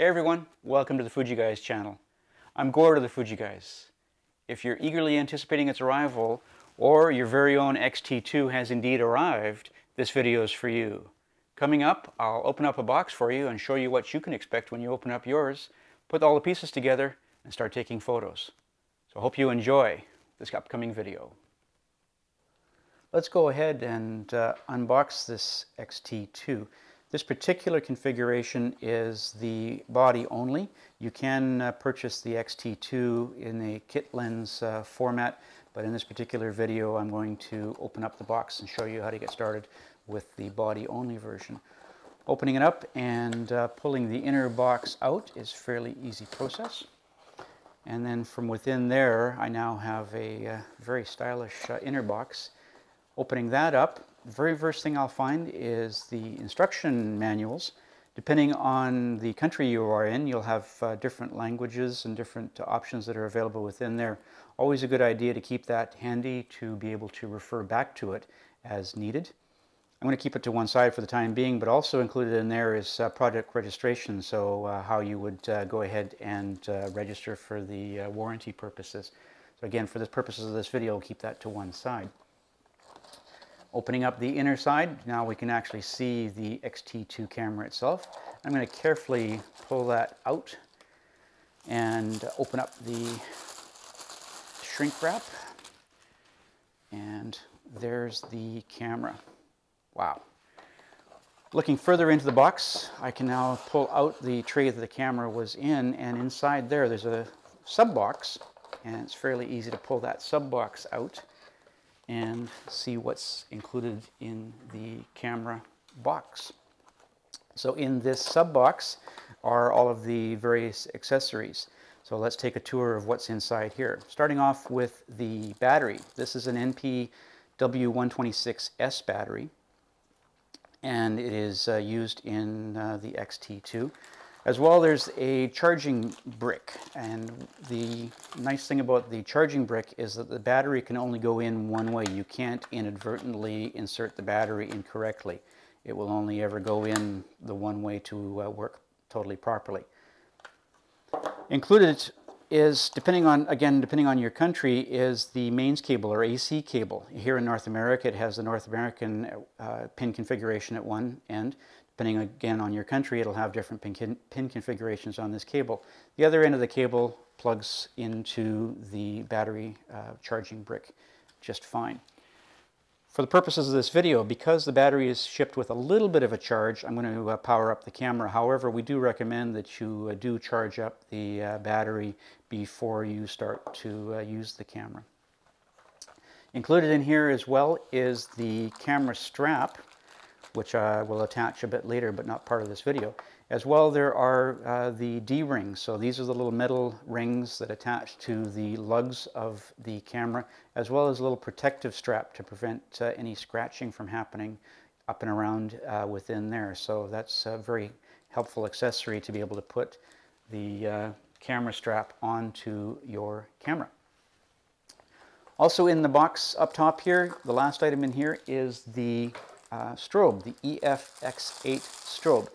everyone, welcome to the Fuji Guys channel. I'm Gord of the Fuji Guys. If you're eagerly anticipating its arrival, or your very own X-T2 has indeed arrived, this video is for you. Coming up, I'll open up a box for you and show you what you can expect when you open up yours, put all the pieces together, and start taking photos. So I hope you enjoy this upcoming video. Let's go ahead and unbox this X-T2. This particular configuration is the body only. You can purchase the X-T2 in a kit lens format, but in this particular video I'm going to open up the box and show you how to get started with the body only version. Opening it up and pulling the inner box out is a fairly easy process. And then from within there I now have a very stylish inner box. Opening that up, the very first thing I'll find is the instruction manuals. Depending on the country you are in, you'll have different languages and different options that are available within there. Always a good idea to keep that handy to be able to refer back to it as needed. I'm going to keep it to one side for the time being, but also included in there is product registration, so how you would go ahead and register for the warranty purposes. So again, for the purposes of this video, I'll keep that to one side. Opening up the inner side, now we can actually see the X-T2 camera itself. I'm going to carefully pull that out and open up the shrink wrap. And there's the camera. Wow. Looking further into the box, I can now pull out the tray that the camera was in, and inside there's a sub box, and it's fairly easy to pull that sub box out and see what's included in the camera box. So in this sub box are all of the various accessories. So let's take a tour of what's inside here. Starting off with the battery. This is an NP-W126S battery, and it is used in the X-T2. As well, there's a charging brick, and the nice thing about the charging brick is that the battery can only go in one way. You can't inadvertently insert the battery incorrectly. It will only ever go in the one way to work totally properly. Included is, depending on your country, is the mains cable or AC cable. Here in North America, it has the North American pin configuration at one end. Depending again on your country, it'll have different pin configurations on this cable. The other end of the cable plugs into the battery charging brick just fine. For the purposes of this video, because the battery is shipped with a little bit of a charge, I'm going to power up the camera. However, we do recommend that you do charge up the battery before you start to use the camera. Included in here as well is the camera strap, which I will attach a bit later, but not part of this video. As well, there are the D-rings. So these are the little metal rings that attach to the lugs of the camera, as well as a little protective strap to prevent any scratching from happening up and around within there. So that's a very helpful accessory to be able to put the camera strap onto your camera. Also in the box up top here, the last item in here is the strobe, the EFX8 strobe.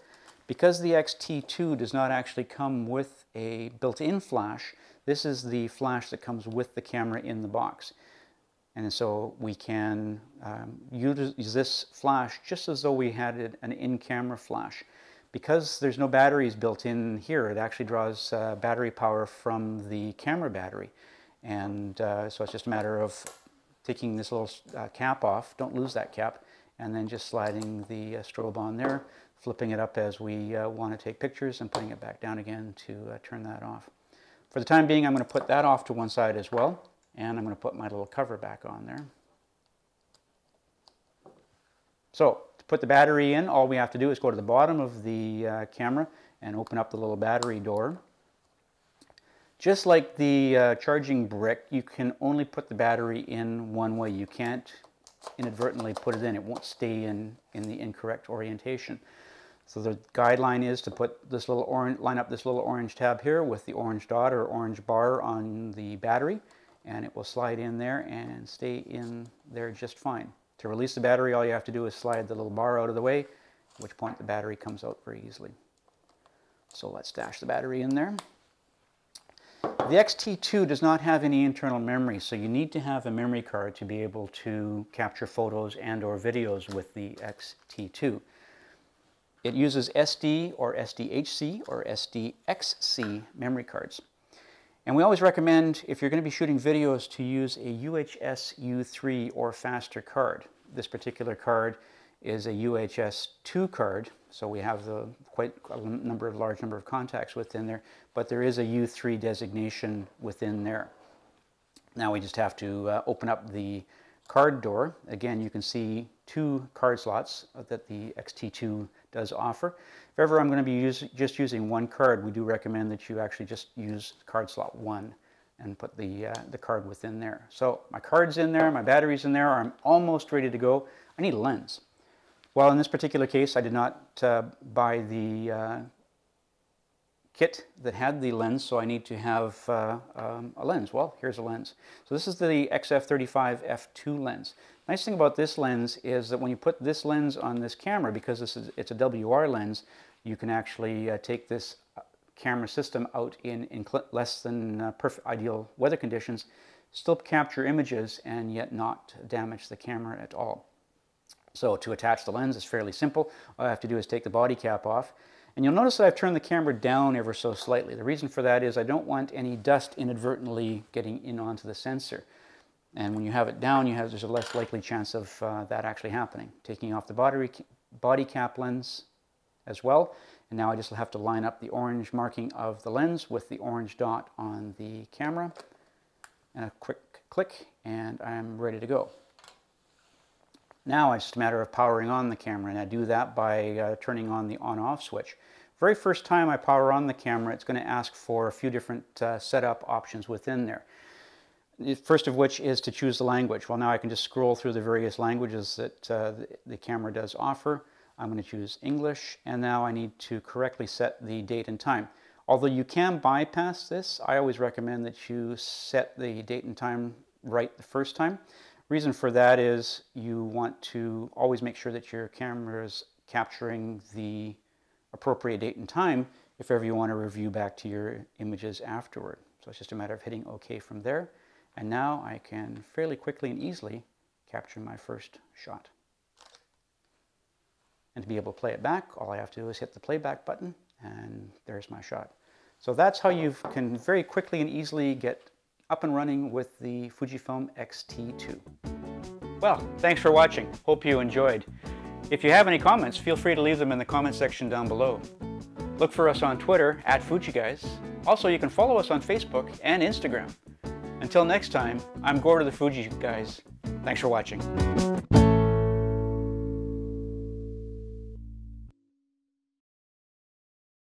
Because the X-T2 does not actually come with a built-in flash, this is the flash that comes with the camera in the box. And so we can use this flash just as though we had an in-camera flash. Because there's no batteries built in here, it actually draws battery power from the camera battery. And so it's just a matter of taking this little cap off, don't lose that cap, and then just sliding the strobe on there, flipping it up as we want to take pictures, and putting it back down again to turn that off. For the time being, I'm going to put that off to one side as well, and I'm going to put my little cover back on there. So, to put the battery in, all we have to do is go to the bottom of the camera and open up the little battery door. Just like the charging brick, you can only put the battery in one way. You can't inadvertently put it in. It won't stay in the incorrect orientation. So the guideline is to put this little line up this little orange tab here with the orange dot or orange bar on the battery, and it will slide in there and stay in there just fine. To release the battery, all you have to do is slide the little bar out of the way, at which point the battery comes out very easily. So let's dash the battery in there. The X-T2 does not have any internal memory, so you need to have a memory card to be able to capture photos and or videos with the X-T2. It uses SD or SDHC or SDXC memory cards. And we always recommend, if you're going to be shooting videos, to use a UHS U3 or faster card. This particular card is a UHS 2 card, so we have quite a large number of contacts within there, but there is a U3 designation within there. Now we just have to open up the card door. Again, you can see 2 card slots that the X-T2 does offer. If ever I'm going to be just using 1 card, we do recommend that you actually just use card slot 1 and put the card within there. So my card's in there, my battery's in there, I'm almost ready to go. I need a lens. Well, in this particular case, I did not buy the kit that had the lens, so I need to have a lens. Well, here's a lens. So this is the XF35 f2 lens. Nice thing about this lens is that when you put this lens on this camera, because it's a WR lens, you can actually take this camera system out in less than perfect ideal weather conditions, still capture images and yet not damage the camera at all. So to attach the lens is fairly simple. All I have to do is take the body cap off. And you'll notice that I've turned the camera down ever so slightly. The reason for that is I don't want any dust inadvertently getting in onto the sensor. And when you have it down, there's a less likely chance of that actually happening. Taking off the body cap lens as well. And now I just have to line up the orange marking of the lens with the orange dot on the camera. And a quick click, and I'm ready to go. Now it's just a matter of powering on the camera, and I do that by turning on the on-off switch. Very first time I power on the camera, it's going to ask for a few different setup options within there. The first of which is to choose the language. Well, now I can just scroll through the various languages that the camera does offer. I'm going to choose English, and now I need to correctly set the date and time. Although you can bypass this, I always recommend that you set the date and time right the first time. Reason for that is you want to always make sure that your camera is capturing the appropriate date and time if ever you want to review back to your images afterward. So it's just a matter of hitting OK from there. And now I can fairly quickly and easily capture my first shot. And to be able to play it back, all I have to do is hit the playback button, and there's my shot. So that's how you can very quickly and easily get up and running with the Fujifilm X-T2. Well, thanks for watching. Hope you enjoyed. If you have any comments, feel free to leave them in the comment section down below. Look for us on Twitter @Fuji Guys. Also, you can follow us on Facebook and Instagram. Until next time, I'm Gord of the Fuji Guys. Thanks for watching.